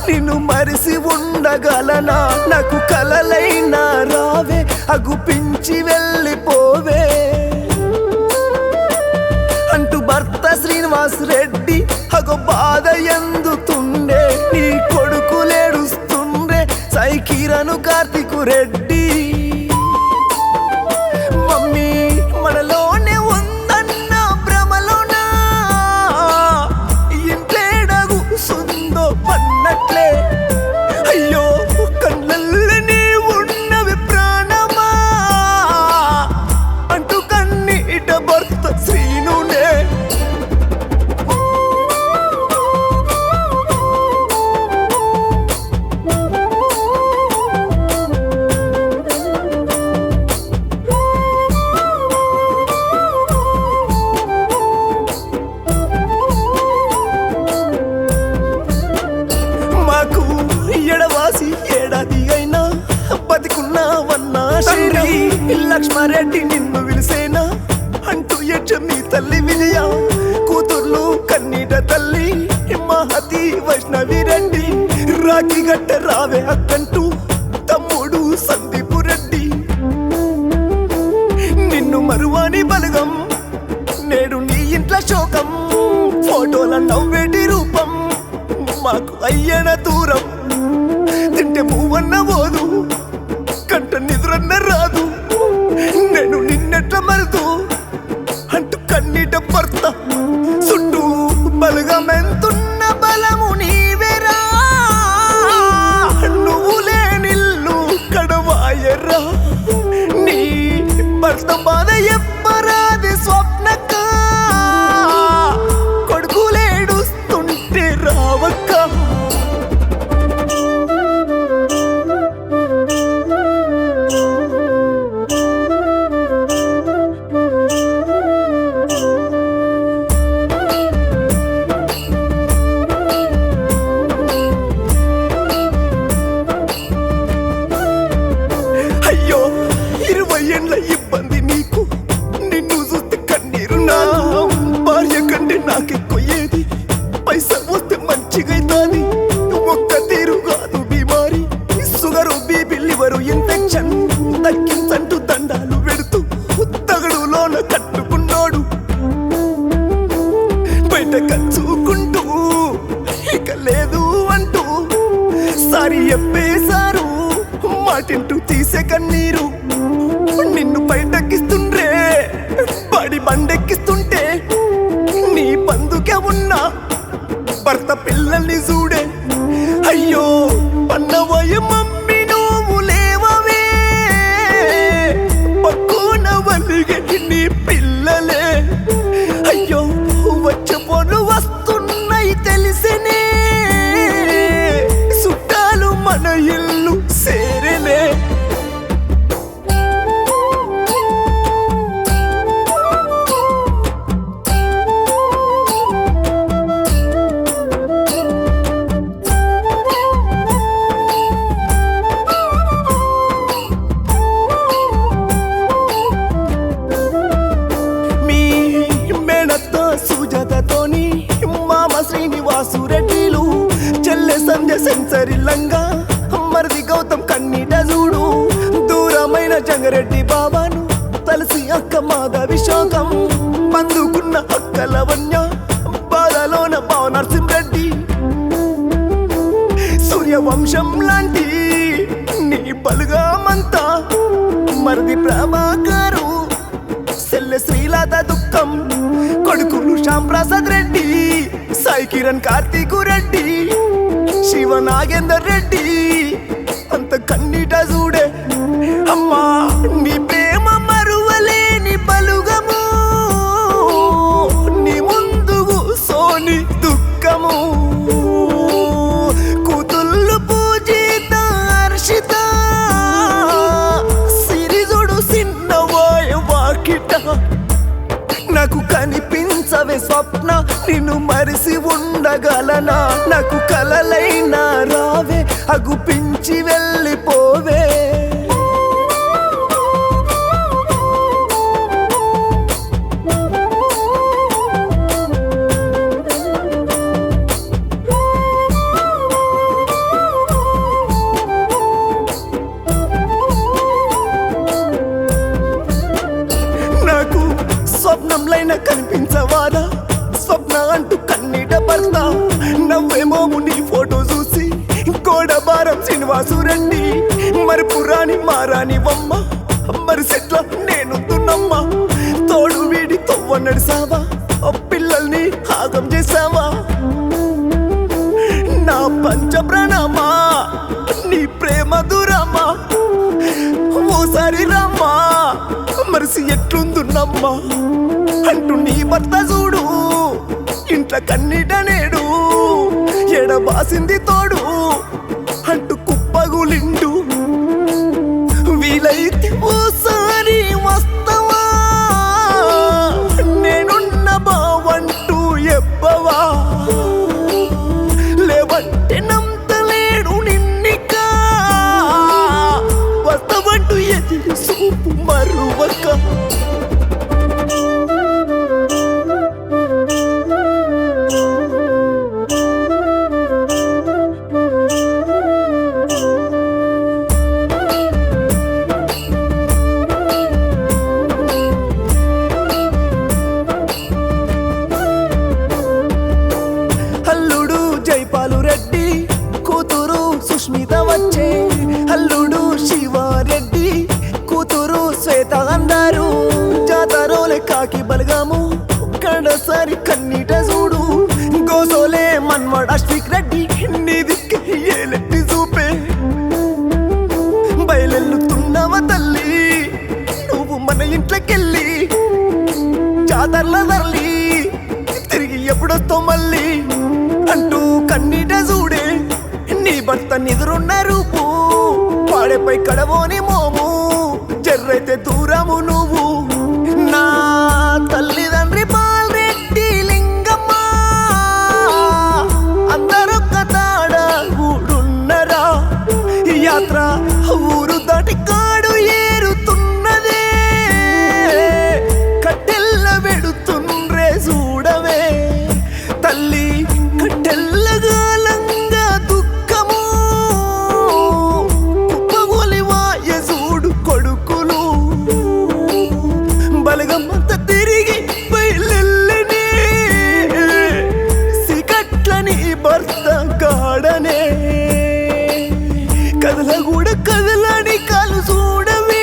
నిన్ను మరిసి ఉండగలనా నాకు కలలైనా రావే అగుపించి వెళ్ళిపోవే అంటూ భర్త శ్రీనివాస్ రెడ్డి అగో బాధ ఎందుతుండే నీ కొడుకులేడుస్తుండే సాయి కిరణ్ కార్తిక్ రెడ్డి మమ్మీ మనలోనే ఉందన్న భ్రమలోనా ఇంట్లేడగు సుందో పన్నట్లే అయ్యో కళ్ళల్లో నీ ఉన్నవి ప్రాణమా అంటూ కన్నీట భర్త శ్రీనునే ఎడవాసి ఏడాది అయినా బతికున్నావన్నా శ్రీ లక్ష్మారెడ్డి నిన్ను విలిసేనా అంటూ మీ తల్లి విజయ కూతుర్లు కన్నీట తల్లి మహతి వైష్ణవి రెడ్డి రాఖీ గట్ట రావే అక్కంటూ తమ్ముడు సందీపు రెడ్డి నిన్ను మరువాని బలగం నేడు నీ ఇంట్లో శోకం ఫోటోల నవ్వేటి రూపం మాకు అయ్యన దూరం తింటే పువ్వన్న పోదు కంట నిద్రన్న రాదు నేను నిన్నెట్ల మరుతూ అంటూ కన్నీట భర్త చుట్టూ బలగమెంతున్న బలము నీవేరా నువ్వు లేనిల్లు కడవాయరా నీ భర్త బాధ ఎప్పరాది స్వప్నక కొడుకులేడుస్తుంటే రావక్క అయ్యో 20 ఏళ్ళ ఇబ్బంది నీకు నిన్ను చూస్తే కన్నీరు నా భార్య కంటే నాకెక్కువ ఏది పైసా వస్తే మంచిగైతాది ఒక్క తీరు కాదు బీమారి షుగరు బీపీ లివరు ఇన్ఫెక్షన్ తగ్గించంటూ దండాలు పెడుతూ తగడులోన కట్టుకున్నాడు బయట కచ్చుకుంటూ ఇక లేదు అంటూ సారీ చెప్పేశారు మాటింటూ తీసే కన్నీరు నిన్ను బయటకిస్తుండ్రే బడి బండెక్కిస్తుంటే నీ బందుకే ఉన్నా భర్త పిల్లల్ని చూడే అయ్యో పన్నవయ మమ్మీ నువ్వు లేవవే పక్కున వలిగటి నీ పిల్లలే అయ్యో వచ్చే పొను వస్తున్నాయి తెలిసినే చుట్టాలు మన ఇల్లు సేరలే మీ మేనత్త సుజాతతోని మామ శ్రీనివాసు రెడ్డిలు చెల్లె సంధ్య సెన్సరిల్లంగా మరిది గౌతమ్ కన్నీట చూడు దూరమైన జంగరెడ్డి బాబాను తలసి అక్క మాధవి శోకం బందుకున్న అక్కల వన్య బాధలోన బావ నరసింహరెడ్డి సూర్యవంశం లాంటి నీ బలుగామంతా మరిది ప్రభాకరు సెల్లె శ్రీలత దుఃఖం కొడుకులు శ్యామ్ ప్రసాద్ రెడ్డి సాయి కిరణ్ కార్తిక్ రెడ్డి శివ నాగేందర్ రెడ్డి అంత కన్నీట చూడే అమ్మా నీ ప్రేమ మరువలేని బలుగము నీ ముందుకు సోని దుఃఖము కూతుళ్ళు పూజిత హర్షిత సిరిజుడు సిన్నవాయ వాకిట నాకు కనిపించవే స్వప్న నిన్ను మరిసి ఉండగలనా నాకు కలలైనా రావే అగుపించి వెళ్ళిపోవే కలైనా కనిపించవాలా స్వప్న అంటూ కన్నీట భర్త నవ్వేమోము నీ ఫోటో చూసి కోడబారం శ్రీనివాసు రెడ్డి మరి పురాణి మారాని వమ్మ మరి సెట్ల నేను తున్నమ్మ తోడు వీడి తొవ్వ నడిసావా పిల్లల్ని ఆగం చేసావా నా పంచ ప్రణమా నీ ప్రేమ దురమ్మా ఓసారి రమ్మా మరిసి ఎట్లుందున్నమ్మా అంటూ నీ భర్త చూడు ఇంట్లో కన్నీట నేడు ఎడబాసింది తోడు అంటూ కుప్పగులిండు వీలైతే ఓసారి వస్తావా నేనున్న బావంటూ ఎప్పవా లేవంటే నమ్మలేడు నిన్నికా వస్తావంటూ ఎదురు చూపు మరువక అల్లుడు జైపాలు రెడ్డి కూతురు సుష్మిత వచ్చే అల్లుడు శివారెడ్డి కూతురు శ్వేత అందరు జాతరోలే కాకి బలగాము కడసారి కన్నీట చూడు గోసోలే మన్వాడ అశ్విక్ రెడ్డి నీదికి ఏలెట్టి చూపే బయలెల్లుతున్నవ తల్లి నువ్వు మన ఇంట్లోకెళ్ళి జాతరల ధరలి తిరిగి ఎప్పుడొస్తావు మళ్ళీ అంటూ కన్నీట చూడే నీ భర్త నిదురున్న రూపు పాడేపై కడవోని మోము జర్రైతే దూరము నువ్వు నా తల్లిదండ్రి బాలరెడ్డి లింగమ్మ అందరొక్క తాడ ఊడున్నరా యాత్ర ఊరు దాటి కాడు ఏరుతున్నదే కట్టెల్ల వెడుతుండ్రే చూడవే తల్లి కట్టెల్లగాలంగా దుఃఖము కుప్పగొలివాయ చూడు కొడుకులు బలగమ్మంత తిరిగి బయలెల్లనే సికట్లని భర్త గాడనే కదలగూడ కదలని కాలు చూడవే